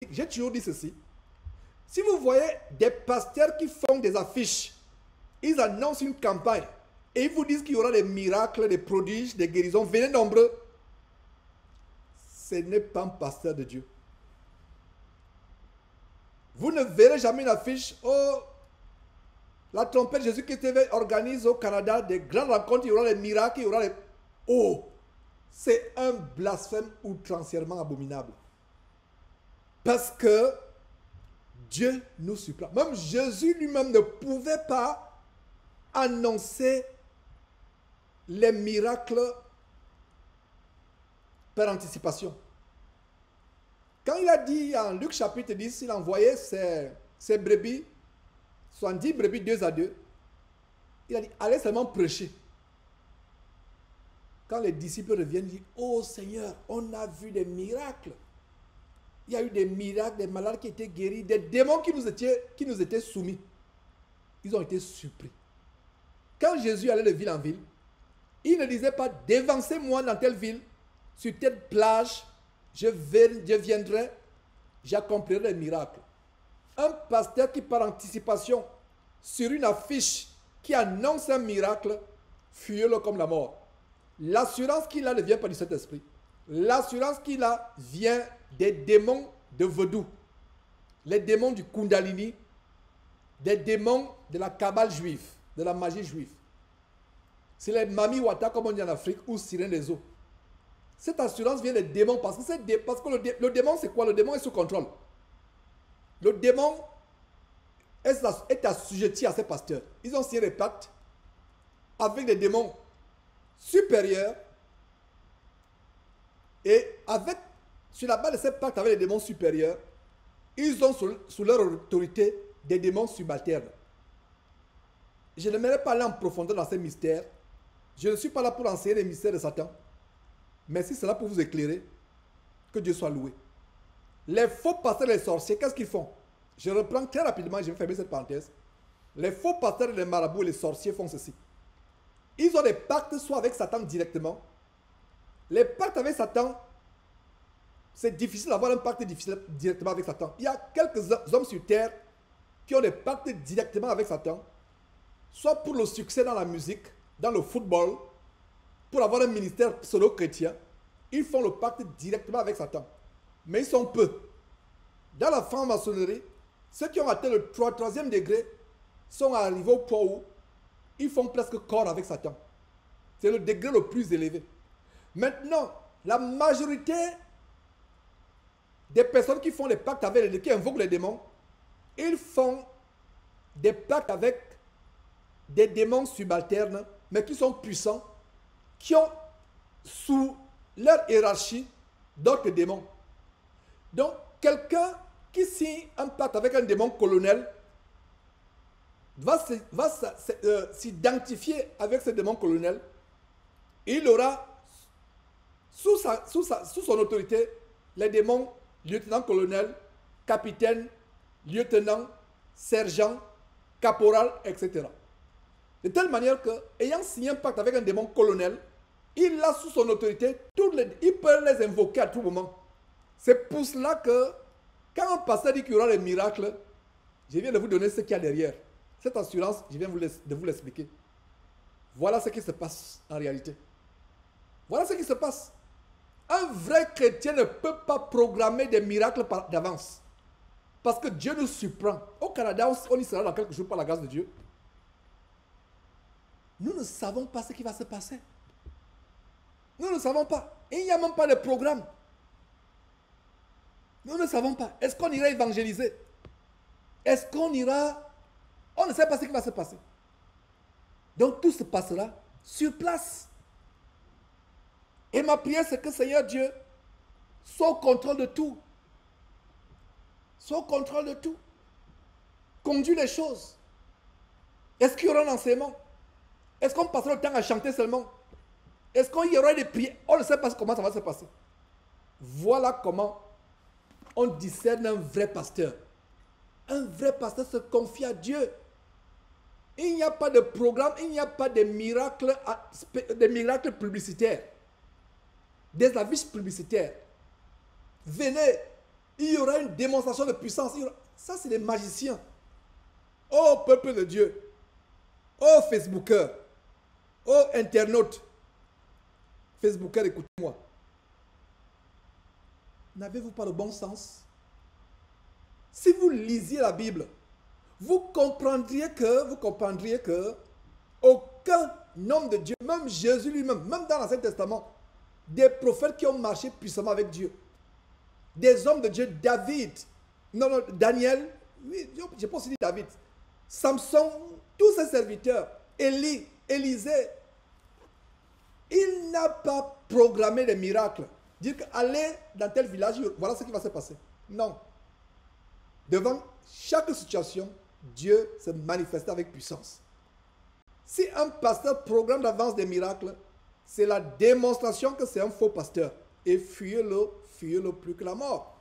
j'ai toujours dit ceci. Si vous voyez des pasteurs qui font des affiches, ils annoncent une campagne et ils vous disent qu'il y aura des miracles, des prodiges, des guérisons, venez nombreux. Ce n'est pas un pasteur de Dieu. Vous ne verrez jamais une affiche, oh, la trompette Jésus-Christ TV organise au Canada des grandes rencontres, il y aura des miracles, il y aura des... Oh, c'est un blasphème outrancièrement abominable. Parce que Dieu nous supplante. Même Jésus lui-même ne pouvait pas annoncer les miracles par anticipation. Quand il a dit en Luc chapitre 10, il envoyait ses brebis, 70 brebis 2 à 2, il a dit, allez seulement prêcher. Quand les disciples reviennent, ils disent, oh Seigneur, on a vu des miracles. Il y a eu des miracles, des malades qui étaient guéris, des démons qui nous étaient soumis. Ils ont été surpris. Quand Jésus allait de ville en ville, il ne disait pas, dévancez-moi dans telle ville, sur telle plage, je viendrai, j'accomplirai des miracles. Un pasteur qui par anticipation, sur une affiche qui annonce un miracle, fuyez-le comme la mort. L'assurance qu'il a ne vient pas du Saint-Esprit. L'assurance qu'il a vient des démons de vaudou, les démons du Kundalini, des démons de la Kabbale juive, de la magie juive. C'est les Mami Wata, comme on dit en Afrique, ou Sirène des eaux. Cette assurance vient des démons parce que le démon, c'est quoi? Le démon est sous contrôle. Le démon est assujetti à ses pasteurs. Ils ont signé des pactes avec des démons supérieurs et sur la base de ces pactes avec les démons supérieurs, ils ont sous leur autorité des démons subalternes. Je n'aimerais pas aller en profondeur dans ces mystères. Je ne suis pas là pour enseigner les mystères de Satan. Mais si c'est là pour vous éclairer, que Dieu soit loué. Les faux pasteurs et les sorciers, qu'est-ce qu'ils font? Je reprends très rapidement, je vais fermer cette parenthèse. Les faux pasteurs et les marabouts et les sorciers font ceci. Ils ont des pactes soit avec Satan directement. Les pactes avec Satan, c'est difficile d'avoir un pacte directement avec Satan. Il y a quelques hommes sur terre qui ont des pactes directement avec Satan, soit pour le succès dans la musique, dans le football, pour avoir un ministère pseudo-chrétien. Ils font le pacte directement avec Satan. Mais ils sont peu. Dans la franc-maçonnerie, ceux qui ont atteint le troisième degré sont arrivés au point où ils font presque corps avec Satan. C'est le degré le plus élevé. Maintenant, la majorité des personnes qui font des pactes avec qui invoquent les démons, ils font des pactes avec des démons subalternes, mais qui sont puissants, qui ont sous leur hiérarchie d'autres démons. Donc, quelqu'un qui signe un pacte avec un démon colonel va s'identifier avec ce démon colonel. Il aura sous son autorité les démons lieutenant-colonel, capitaine, lieutenant, sergent, caporal, etc. De telle manière que, ayant signé un pacte avec un démon colonel, il a sous son autorité, il peut les invoquer à tout moment. C'est pour cela que, quand un pasteur dit qu'il y aura des miracles, je viens de vous donner ce qu'il y a derrière. Cette assurance, je viens de vous l'expliquer. Voilà ce qui se passe en réalité. Voilà ce qui se passe. Un vrai chrétien ne peut pas programmer des miracles d'avance. Parce que Dieu nous surprend. Au Canada, on y sera dans quelques jours par la grâce de Dieu. Nous ne savons pas ce qui va se passer. Nous ne savons pas. Il n'y a même pas de programme. Nous ne savons pas. Est-ce qu'on ira évangéliser? Est-ce qu'on ira... On ne sait pas ce qui va se passer. Donc tout se passera sur place. Et ma prière, c'est que Seigneur Dieu soit au contrôle de tout. Soit au contrôle de tout. Conduit les choses. Est-ce qu'il y aura un enseignement? Est-ce qu'on passera le temps à chanter seulement? Est-ce qu'il y aura des prières? On ne sait pas comment ça va se passer. Voilà comment on discerne un vrai pasteur. Un vrai pasteur se confie à Dieu. Il n'y a pas de programme, il n'y a pas de miracles publicitaires. Des affiches publicitaires. Venez, Il y aura une démonstration de puissance. Ça, c'est des magiciens. Oh, peuple de Dieu. Oh, Facebooker. Oh, internaute. Facebooker, écoutez-moi. N'avez-vous pas le bon sens? Si vous lisiez la Bible, vous comprendriez que aucun homme de Dieu, même Jésus lui-même, même dans l'Ancien Testament, des prophètes qui ont marché puissamment avec Dieu, des hommes de Dieu, David, non, Daniel, oui, je pense qu'il dit David, Samson, tous ses serviteurs, Élie, Élisée, il n'a pas programmé des miracles. Dire qu'aller dans tel village, voilà ce qui va se passer. Non. Devant chaque situation, Dieu se manifeste avec puissance. Si un pasteur programme d'avance des miracles, c'est la démonstration que c'est un faux pasteur. Et fuyez-le plus que la mort.